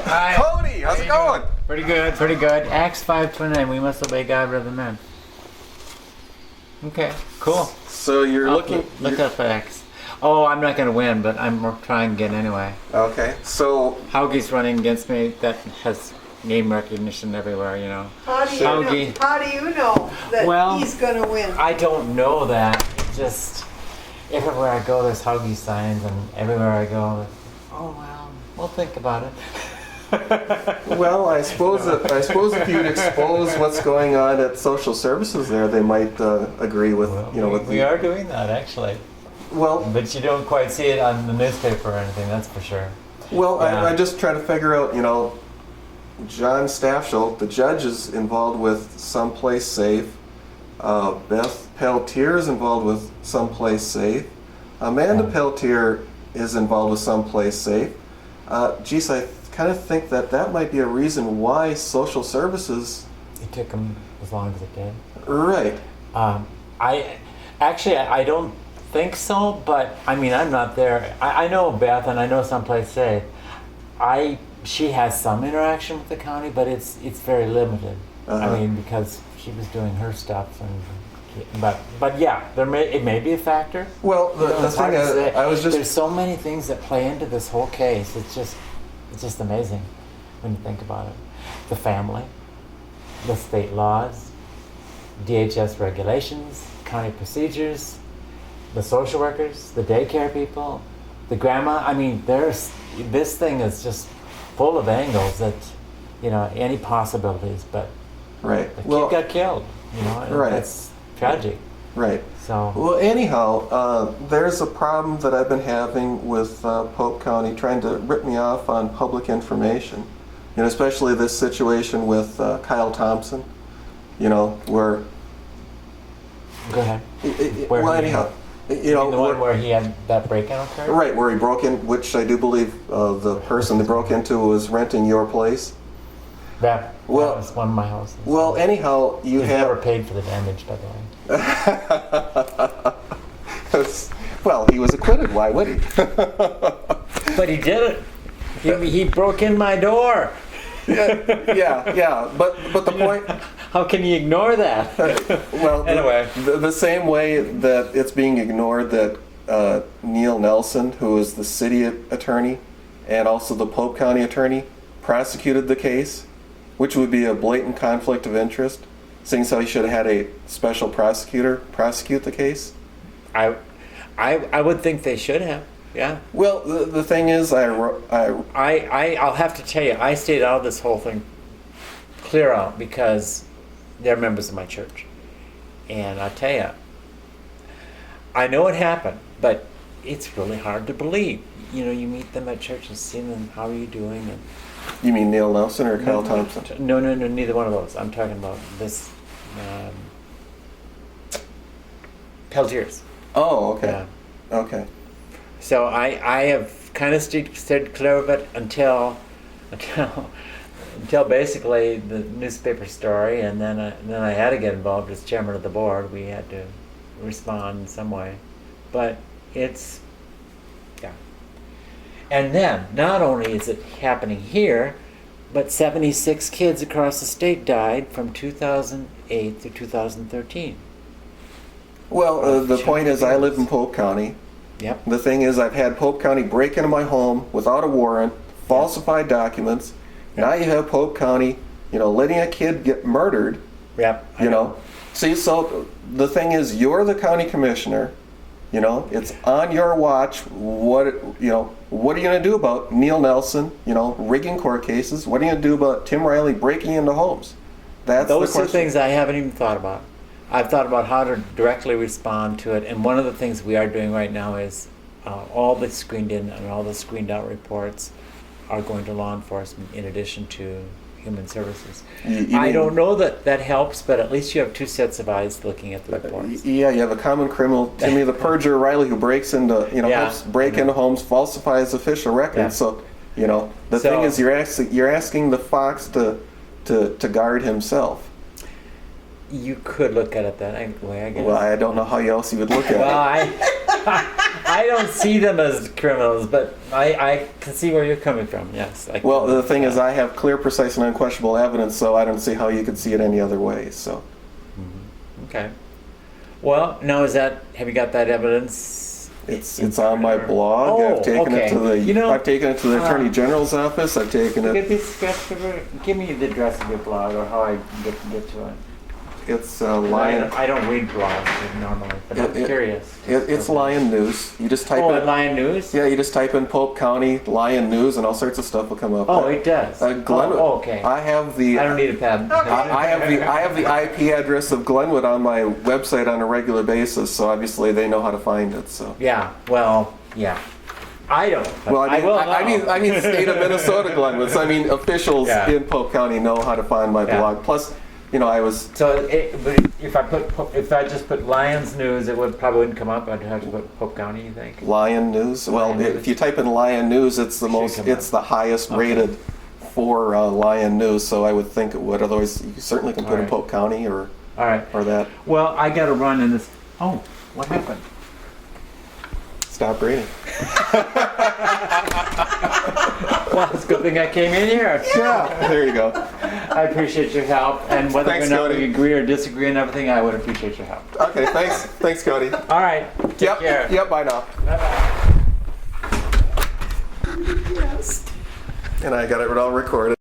Hi. Cody, how's it going? Pretty good, pretty good. Acts 5:29. We must obey God rather than men. Okay, cool. So you're looking. Look up Acts. Oh, I'm not going to win, but I'm trying again anyway. Okay, so Haugie's running against me. That has name recognition everywhere, you know. How do you know that he's going to win? I don't know that. Just everywhere I go, there's Haugie signs, and everywhere I go, oh well, we'll think about it. well, I suppose if you'd expose what's going on at social services there, they might agree with we are doing that actually. Well, but you don't quite see it on the newspaper or anything, that's for sure. Well, yeah. I just try to figure out, John Stafsholt, the judge, is involved with Someplace Safe. Beth Peltier is involved with Someplace Safe. Amanda Peltier is involved with Someplace Safe. Geez, I kind of think that might be a reason why social services... It took them as long as it did. Right. I don't think so, but I mean, I'm not there. I know Beth and I know Someplace Safe. She has some interaction with the county, but it's very limited. Uh-huh. I mean, because she was doing her stuff, but yeah, it may be a factor. Well, the thing is, there's so many things that play into this whole case. It's just amazing when you think about it. The family, the state laws, DHS regulations, county procedures, the social workers, the daycare people, the grandma. I mean, this thing is just full of angles that, any possibilities, but right. The kid got killed, and right. That's tragic. Right. So. Well, anyhow, there's a problem that I've been having with Polk County trying to rip me off on public information, especially this situation with Kyle Thompson, where... Go ahead. Anyhow... the one where he had that break-in occurred? Right, where he broke in, which I do believe the person that broke into was renting your place. That was one of my houses. Well, anyhow, you have... never paid for the damage, by the way. Well, he was acquitted. Why would he? But he did it. He broke in my door. Yeah. But the point... How can you ignore that? Well, anyway. The same way that it's being ignored that Neil Nelson, who is the city attorney and also the Polk County attorney, prosecuted the case, which would be a blatant conflict of interest, seeing how he should have had a special prosecutor prosecute the case. I would think they should have. Yeah. Well, the thing is, I'll have to tell you, I stayed out of this whole thing clear out because they're members of my church, and I tell you, I know it happened, but it's really hard to believe. You meet them at church and see them. How are you doing? And you mean Neil Nelson or Kyle Thompson? No, neither one of those. I'm talking about this Peltiers. Oh, okay. Yeah. Okay. So I have kind of stayed clear of it until basically the newspaper story, and then I had to get involved as chairman of the board. We had to respond in some way, but it's And then not only is it happening here, but 76 kids across the state died from 2008 to 2013. Well, the point is, I live in Polk County. Yep. The thing is, I've had Polk County break into my home without a warrant, falsify documents. Now you have Polk County, letting a kid get murdered. Yep. See, so the thing is, you're the county commissioner. It's on your watch. What are you going to do about Neil Nelson? Rigging court cases. What are you going to do about Tim Riley breaking into homes? That's those the two things I haven't even thought about. I've thought about how to directly respond to it, and one of the things we are doing right now is all the screened in and all the screened out reports are going to law enforcement in addition to human services. I don't know that helps, but at least you have two sets of eyes looking at the reports. Yeah, you have a common criminal, Timmy the Perjurer Riley, who breaks into, helps break into homes, falsifies official records. Yeah. So, the thing is, you're asking the fox to guard himself. You could look at it that way, I guess. Well, I don't know how else you would look at it. I don't see them as criminals, but I can see where you're coming from. Yes. Well, the thing is, I have clear, precise, and unquestionable evidence, so I don't see how you could see it any other way. So. Okay. Well, now have you got that evidence? It's on my blog. Oh, I've taken it to the I've taken it to the Attorney General's office. I've taken it. Give me the address of your blog or how I get to it. It's Lion. I don't read blogs normally, but I'm curious. It's Lion News. You just type in Lion News. Yeah, you just type in Polk County Lion News, and all sorts of stuff will come up. Oh, it does. Glenwood. Okay. I have the. I don't need a pad. I have the IP address of Glenwood on my website on a regular basis, so obviously they know how to find it. So. Yeah. Well. Yeah. I don't. Well, I mean, state of Minnesota Glenwood. So I mean, officials in Polk County know how to find my blog. Plus. I was. So, but if I just put Lions News, it probably wouldn't come up. I'd have to put Polk County. You think? Lion News. Well, if you type in Lion News, it's the highest rated for Lion News. So I would think it would. Otherwise, you certainly can put in Polk County or that. Well, I got to run in this. Oh, what happened? Stop reading. Well, it's a good thing I came in here. Yeah, there you go. I appreciate your help, and whether or not we agree or disagree on everything, I would appreciate your help. Okay, thanks. Thanks, Cody. All right, take care. Yep, bye now. Bye-bye. Yes. And I got it all recorded.